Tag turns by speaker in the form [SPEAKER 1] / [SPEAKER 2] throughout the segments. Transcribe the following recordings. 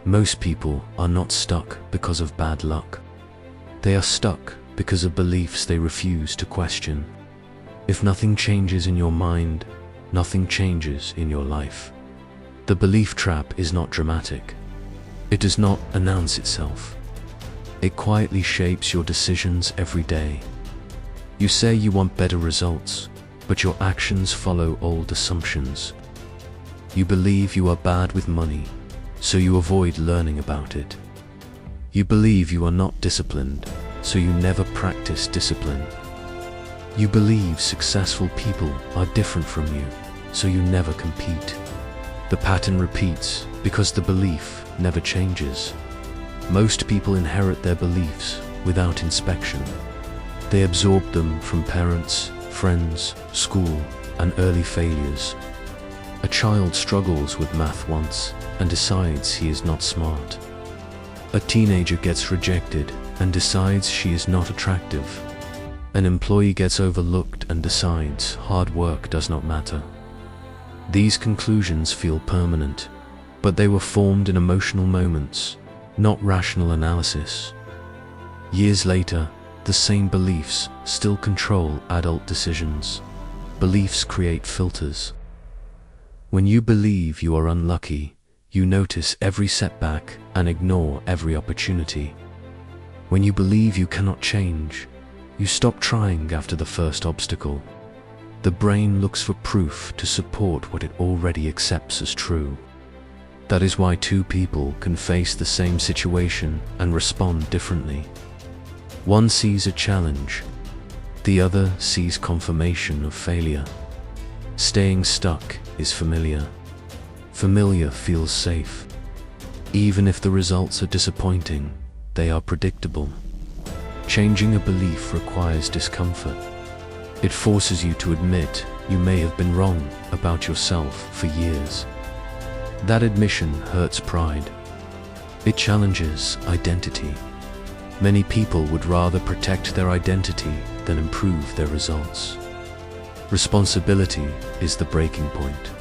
[SPEAKER 1] Most people are not stuck because of bad luck. They are stuck because of beliefs they refuse to question. If nothing changes in your mind, nothing changes in your life. The belief trap is not dramatic. It does not announce itself. It quietly shapes your decisions every day. You say you want better results, but your actions follow old assumptions. You believe you are bad with money, so you avoid learning about it. You believe you are not disciplined, so you never practice discipline. You believe successful people are different from you, so you never compete. The pattern repeats because the belief never changes. Most people inherit their beliefs without inspection. They absorb them from parents, friends, school, and early failures. A child struggles with math once and decides he is not smart. A teenager gets rejected and decides she is not attractive. An employee gets overlooked and decides hard work does not matter. These conclusions feel permanent, but they were formed in emotional moments, not rational analysis. Years later, the same beliefs still control adult decisions. Beliefs create filters. When you believe you are unlucky, you notice every setback and ignore every opportunity. When you believe you cannot change, you stop trying after the first obstacle. The brain looks for proof to support what it already accepts as true. That is why two people can face the same situation and respond differently. One sees a challenge, the other sees confirmation of failure. Staying stuck is familiar. Familiar feels safe. Even if the results are disappointing, they are predictable. Changing a belief requires discomfort. It forces you to admit you may have been wrong about yourself for years. That admission hurts pride. It challenges identity. Many people would rather protect their identity than improve their results. Responsibility is the breaking point.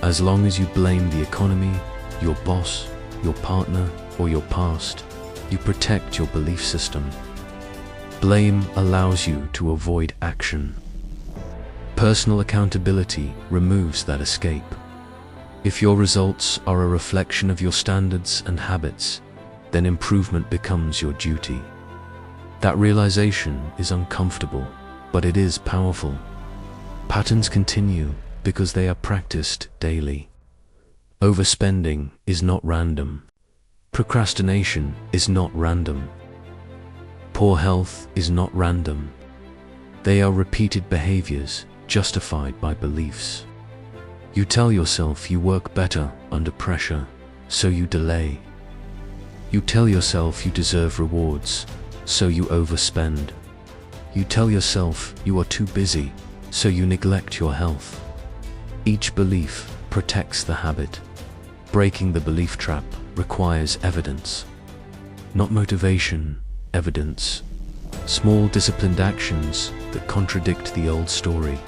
[SPEAKER 1] As long as you blame the economy, your boss, your partner, or your past, you protect your belief system. Blame allows you to avoid action. Personal accountability removes that escape. If your results are a reflection of your standards and habits, then improvement becomes your duty. That realization is uncomfortable, but it is powerful. Patterns continue because they are practiced daily. Overspending is not random. Procrastination is not random. Poor health is not random. They are repeated behaviors justified by beliefs. You tell yourself you work better under pressure, so you delay. You tell yourself you deserve rewards, so you overspend. You tell yourself you are too busy, so you neglect your health. Each belief protects the habit. Breaking the belief trap requires evidence. Not motivation, evidence. Small disciplined actions that contradict the old story.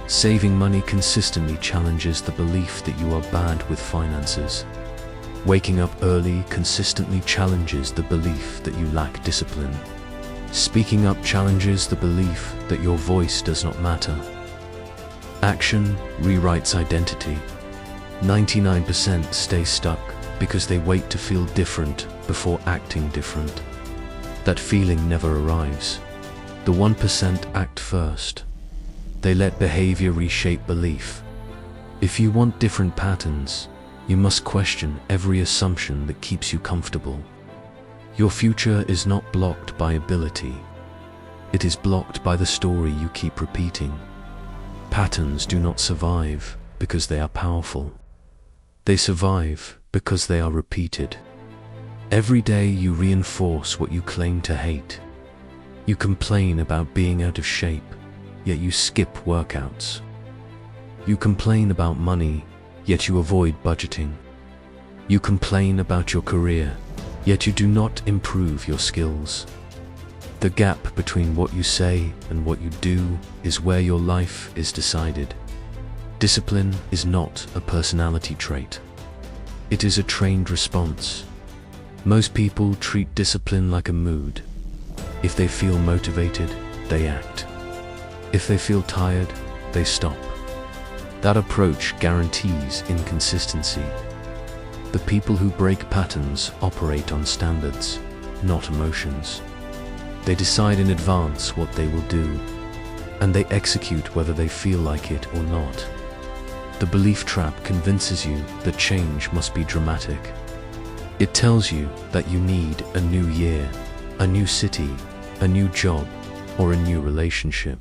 [SPEAKER 1] Saving money consistently challenges the belief that you are bad with finances. Waking up early consistently challenges the belief that you lack discipline. Speaking up challenges the belief that your voice does not matter. Action rewrites identity. 99% stay stuck because they wait to feel different before acting different. That feeling never arrives. The 1% act first. They let behavior reshape belief. If you want different patterns, you must question every assumption that keeps you comfortable. Your future is not blocked by ability. It is blocked by the story you keep repeating. Patterns do not survive because they are powerful. They survive because they are repeated. Every day you reinforce what you claim to hate. You complain about being out of shape, yet you skip workouts. You complain about money, yet you avoid budgeting. You complain about your career, yet you do not improve your skills. The gap between what you say and what you do is where your life is decided. Discipline is not a personality trait. It is a trained response. Most people treat discipline like a mood. If they feel motivated, they act. If they feel tired, they stop. That approach guarantees inconsistency. The people who break patterns operate on standards, not emotions. They decide in advance what they will do, and they execute whether they feel like it or not. The belief trap convinces you that change must be dramatic. It tells you that you need a new year, a new city, a new job, or a new relationship.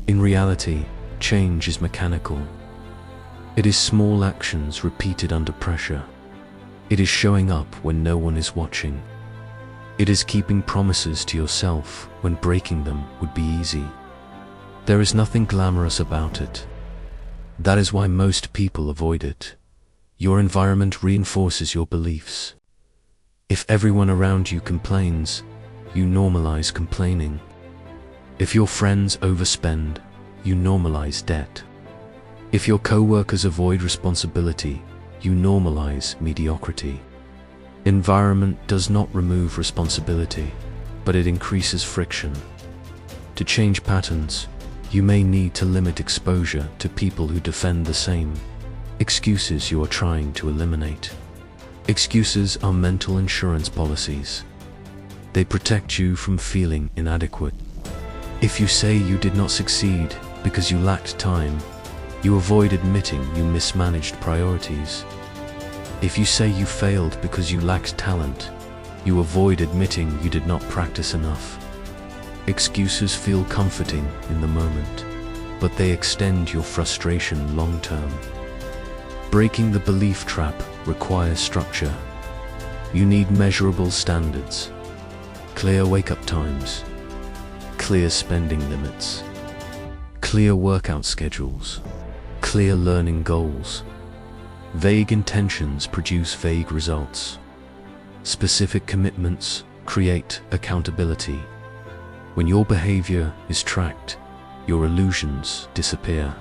[SPEAKER 1] In reality, change is mechanical. It is small actions repeated under pressure. It is showing up when no one is watching. It is keeping promises to yourself when breaking them would be easy. There is nothing glamorous about it. That is why most people avoid it. Your environment reinforces your beliefs. If everyone around you complains, you normalize complaining. If your friends overspend, you normalize debt. If your co-workers avoid responsibility, you normalize mediocrity. Environment does not remove responsibility, but it increases friction. To change patterns, you may need to limit exposure to people who defend the same excuses you are trying to eliminate. Excuses are mental insurance policies. They protect you from feeling inadequate. If you say you did not succeed because you lacked time, you avoid admitting you mismanaged priorities. If you say you failed because you lacked talent, you avoid admitting you did not practice enough. Excuses feel comforting in the moment, but they extend your frustration long term. Breaking the belief trap requires structure. You need measurable standards, clear wake-up times, clear spending limits, clear workout schedules, clear learning goals. Vague intentions produce vague results. Specific commitments create accountability. When your behavior is tracked, your illusions disappear.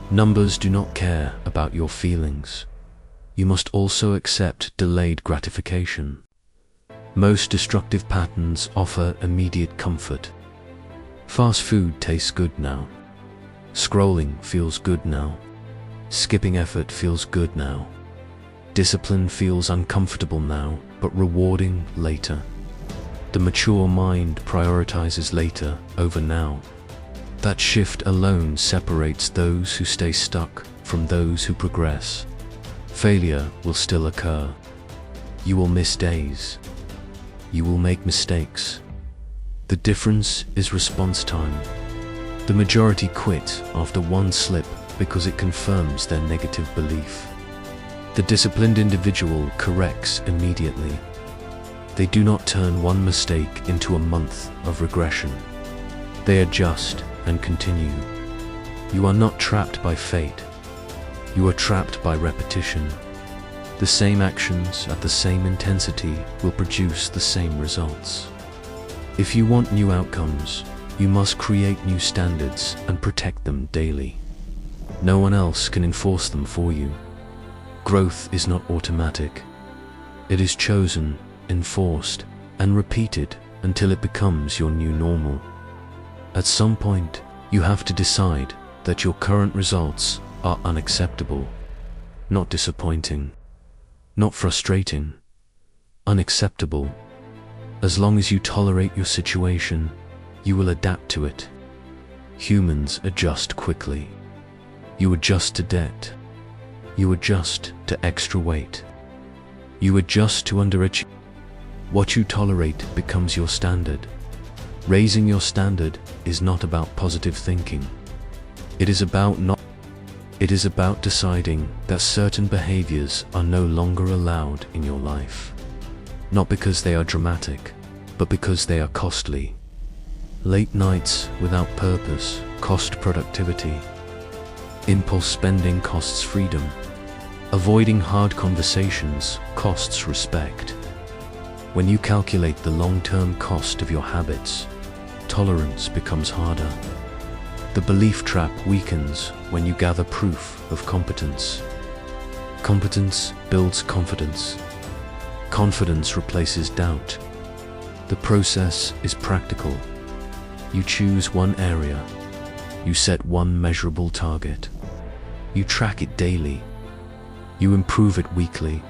[SPEAKER 1] Numbers do not care about your feelings. You must also accept delayed gratification. Most destructive patterns offer immediate comfort. Fast food tastes good now. Scrolling feels good now. Skipping effort feels good now. Discipline feels uncomfortable now, but rewarding later. The mature mind prioritizes later over now. That shift alone separates those who stay stuck from those who progress. Failure will still occur. You will miss days. You will make mistakes. The difference is response time. The majority quit after one slip because it confirms their negative belief. The disciplined individual corrects immediately. They do not turn one mistake into a month of regression. They adjust and continue. You are not trapped by fate. You are trapped by repetition. The same actions at the same intensity will produce the same results. If you want new outcomes, you must create new standards and protect them daily. No one else can enforce them for you. Growth is not automatic. It is chosen, enforced, and repeated until it becomes your new normal. At some point, you have to decide that your current results are unacceptable, not disappointing, not frustrating, unacceptable. As long as you tolerate your situation, you will adapt to it. Humans adjust quickly. You adjust to debt. You adjust to extra weight. You adjust to underachievement. What you tolerate becomes your standard. Raising your standard is not about positive thinking. It is about deciding that certain behaviors are no longer allowed in your life. Not because they are dramatic, but because they are costly. Late nights without purpose cost productivity. Impulse spending costs freedom. Avoiding hard conversations costs respect. When you calculate the long-term cost of your habits, tolerance becomes harder. The belief trap weakens when you gather proof of competence. Competence builds confidence. Confidence replaces doubt. The process is practical. You choose one area. You set one measurable target. You track it daily. You improve it weekly.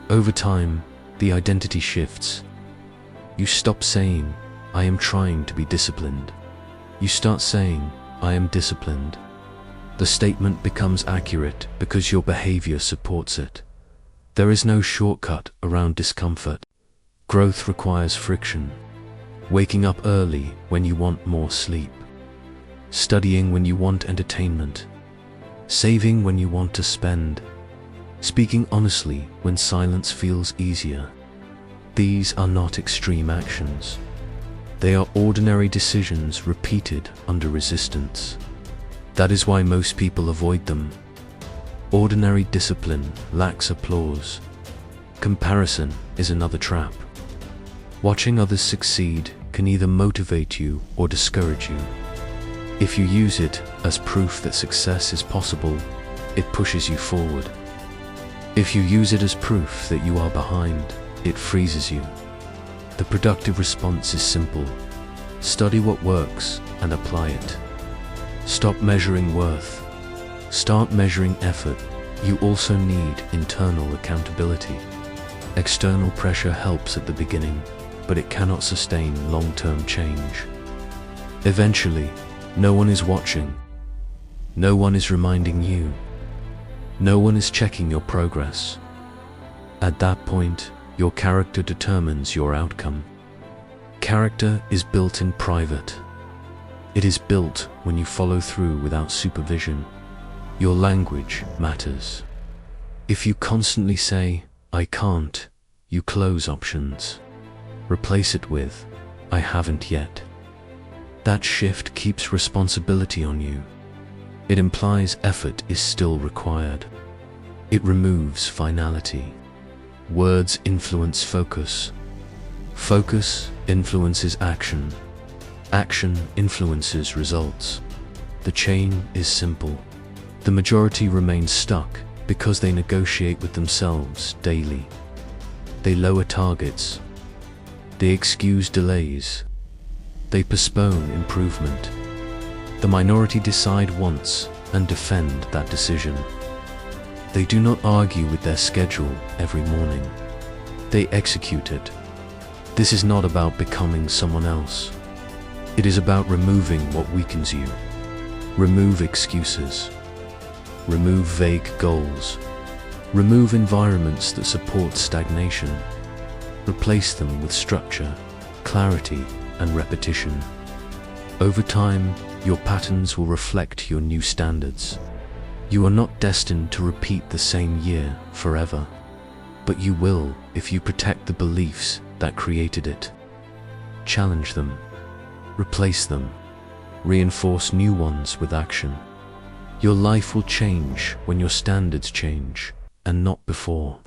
[SPEAKER 1] Over time, the identity shifts. You stop saying, "I am trying to be disciplined." You start saying, "I am disciplined." The statement becomes accurate because your behavior supports it. There is no shortcut around discomfort. Growth requires friction. Waking up early when you want more sleep. Studying when you want entertainment. Saving when you want to spend. Speaking honestly when silence feels easier. These are not extreme actions. They are ordinary decisions repeated under resistance. That is why most people avoid them. Ordinary discipline lacks applause. Comparison is another trap. Watching others succeed can either motivate you or discourage you. If you use it as proof that success is possible, it pushes you forward. If you use it as proof that you are behind, it freezes you. The productive response is simple. Study what works and apply it. Stop measuring worth. Start measuring effort. You also need internal accountability. External pressure helps at the beginning, but it cannot sustain long-term change. Eventually, no one is watching. No one is reminding you. No one is checking your progress. At that point, your character determines your outcome. Character is built in private. It is built when you follow through without supervision. Your language matters. If you constantly say, "I can't," you close options. Replace it with, "I haven't yet." That shift keeps responsibility on you. It implies effort is still required. It removes finality. Words influence focus. Focus influences action. Action influences results. The chain is simple. The majority remain stuck because they negotiate with themselves daily. They lower targets. They excuse delays. They postpone improvement. The minority decide once and defend that decision. They do not argue with their schedule every morning. They execute it. This is not about becoming someone else. It is about removing what weakens you. Remove excuses. Remove vague goals. Remove environments that support stagnation. Replace them with structure, clarity, and repetition. Over time, your patterns will reflect your new standards. You are not destined to repeat the same year forever, but you will if you protect the beliefs that created it. Challenge them. Replace them. Reinforce new ones with action. Your life will change when your standards change, and not before.